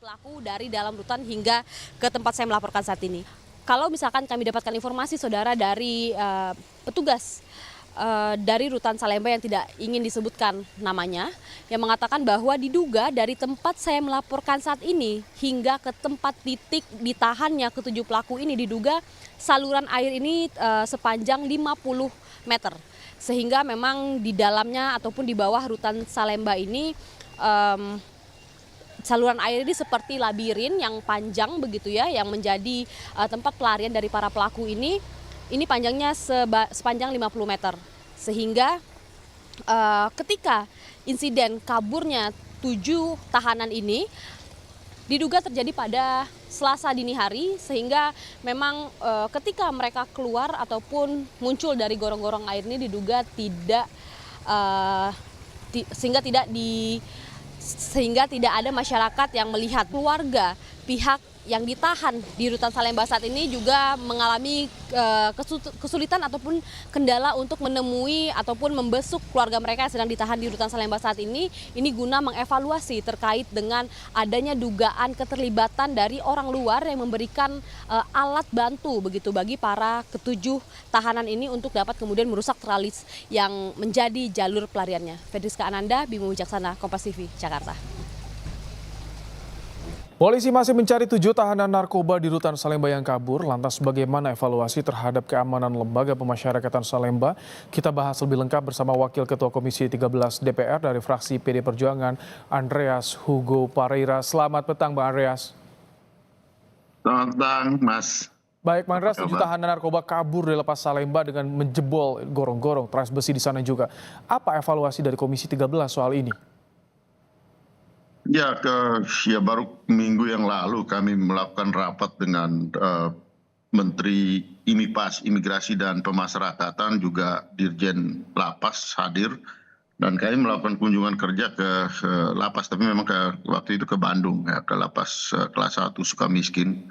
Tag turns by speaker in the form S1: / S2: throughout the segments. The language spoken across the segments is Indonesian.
S1: pelaku dari dalam rutan hingga ke tempat saya melaporkan saat ini. Kalau misalkan kami dapatkan informasi saudara dari petugas dari rutan Salemba yang tidak ingin disebutkan namanya, yang mengatakan bahwa diduga dari tempat saya melaporkan saat ini hingga ke tempat titik ditahannya ketujuh pelaku ini diduga saluran air ini sepanjang 50 meter. Sehingga memang di dalamnya ataupun di bawah rutan Salemba ini saluran air ini seperti labirin yang panjang begitu ya, yang menjadi tempat pelarian dari para pelaku ini panjangnya sepanjang 50 meter. Sehingga ketika insiden kaburnya 7 tahanan ini diduga terjadi pada Selasa dini hari, sehingga memang ketika mereka keluar ataupun muncul dari gorong-gorong air ini diduga sehingga tidak ada masyarakat yang melihat. Keluarga pihak yang ditahan di rutan Salemba saat ini juga mengalami kesulitan ataupun kendala untuk menemui ataupun membesuk keluarga mereka yang sedang ditahan di rutan Salemba saat ini guna mengevaluasi terkait dengan adanya dugaan keterlibatan dari orang luar yang memberikan alat bantu begitu bagi para ketujuh tahanan ini untuk dapat kemudian merusak teralis yang menjadi jalur pelariannya. Fedriska Ananda, Bimo Wijaksana, Kompas TV, Jakarta.
S2: Polisi masih mencari 7 tahanan narkoba di rutan Salemba yang kabur. Lantas bagaimana evaluasi terhadap keamanan lembaga pemasyarakatan Salemba? Kita bahas lebih lengkap bersama Wakil Ketua Komisi 13 DPR dari fraksi PD Perjuangan, Andreas Hugo Pareira. Selamat petang, Bang Andreas.
S3: Selamat petang, Mas.
S2: Baik, Bang Andreas, 7 tahanan narkoba kabur dari lapas Salemba dengan menjebol gorong-gorong teras besi di sana juga. Apa evaluasi dari Komisi 13 soal ini?
S3: Ya, baru minggu yang lalu kami melakukan rapat dengan Menteri Imigrasi dan Pemasyarakatan, juga Dirjen Lapas hadir, dan kami melakukan kunjungan kerja ke lapas, tapi memang waktu itu ke Bandung, ya, ke lapas kelas 1 Sukamiskin.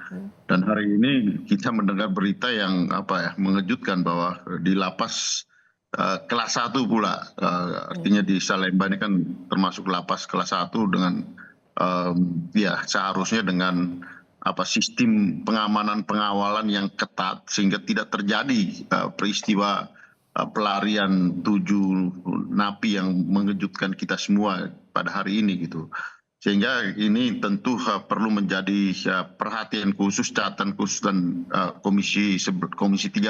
S3: Dan hari ini kita mendengar berita yang mengejutkan bahwa di lapas kelas 1 pula, artinya di Salemba ini kan termasuk lapas kelas 1 dengan seharusnya dengan sistem pengamanan pengawalan yang ketat sehingga tidak terjadi peristiwa pelarian 7 napi yang mengejutkan kita semua pada hari ini gitu. Sehingga ini tentu perlu menjadi perhatian khusus, catatan khusus, dan Komisi 13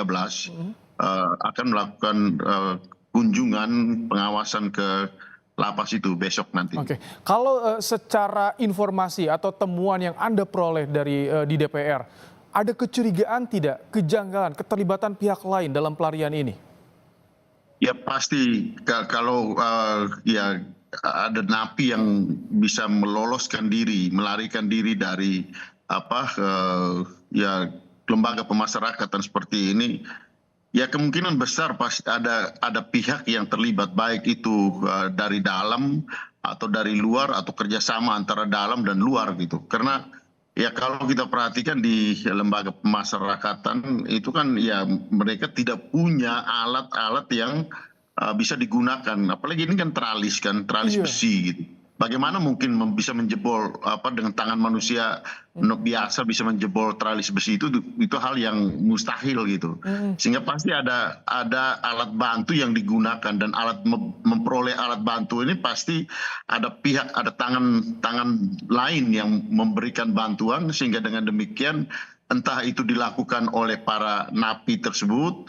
S3: akan melakukan kunjungan pengawasan ke lapas itu besok nanti.
S2: Oke, kalau secara informasi atau temuan yang Anda peroleh di DPR, ada kecurigaan tidak, kejanggalan, keterlibatan pihak lain dalam pelarian ini?
S3: Ya pasti, kalau ada napi yang bisa meloloskan diri, melarikan diri dari lembaga pemasyarakatan seperti ini, ya kemungkinan besar pasti ada pihak yang terlibat, baik itu dari dalam atau dari luar atau kerjasama antara dalam dan luar gitu. Karena ya kalau kita perhatikan di lembaga pemasyarakatan itu kan ya mereka tidak punya alat-alat yang bisa digunakan. Apalagi ini kan teralis besi gitu. Bagaimana mungkin bisa menjebol dengan tangan manusia biasa bisa menjebol teralis besi itu hal yang mustahil gitu. Sehingga pasti ada alat bantu yang digunakan, dan memperoleh alat bantu ini pasti ada tangan lain yang memberikan bantuan, sehingga dengan demikian entah itu dilakukan oleh para napi tersebut,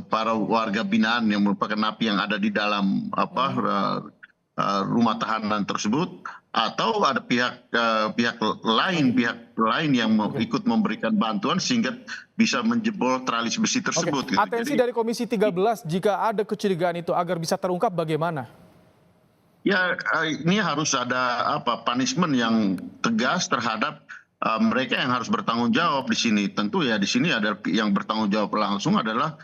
S3: para warga binaan yang merupakan napi yang ada di dalam rumah tahanan tersebut, atau ada pihak lain yang ikut memberikan bantuan sehingga bisa menjebol teralis besi tersebut.
S2: Oke. Atensi dari Komisi 13 jika ada kecurigaan itu agar bisa terungkap bagaimana?
S3: Ya, ini harus ada punishment yang tegas terhadap mereka yang harus bertanggung jawab di sini. Tentu ya di sini ada yang bertanggung jawab langsung adalah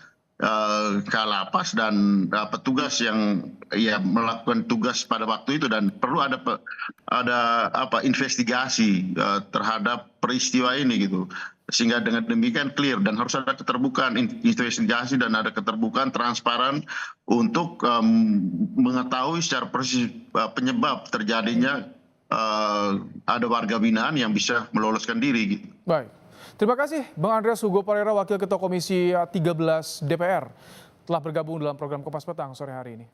S3: Kalapas dan petugas yang melakukan tugas pada waktu itu, dan perlu ada investigasi terhadap peristiwa ini gitu, sehingga dengan demikian clear, dan harus ada keterbukaan investigasi dan ada keterbukaan transparan untuk mengetahui secara persis penyebab terjadinya ada warga binaan yang bisa meloloskan diri gitu.
S2: Baik. Terima kasih Bang Andreas Hugo Parera, Wakil Ketua Komisi 13 DPR, telah bergabung dalam program Kompas Petang sore hari ini.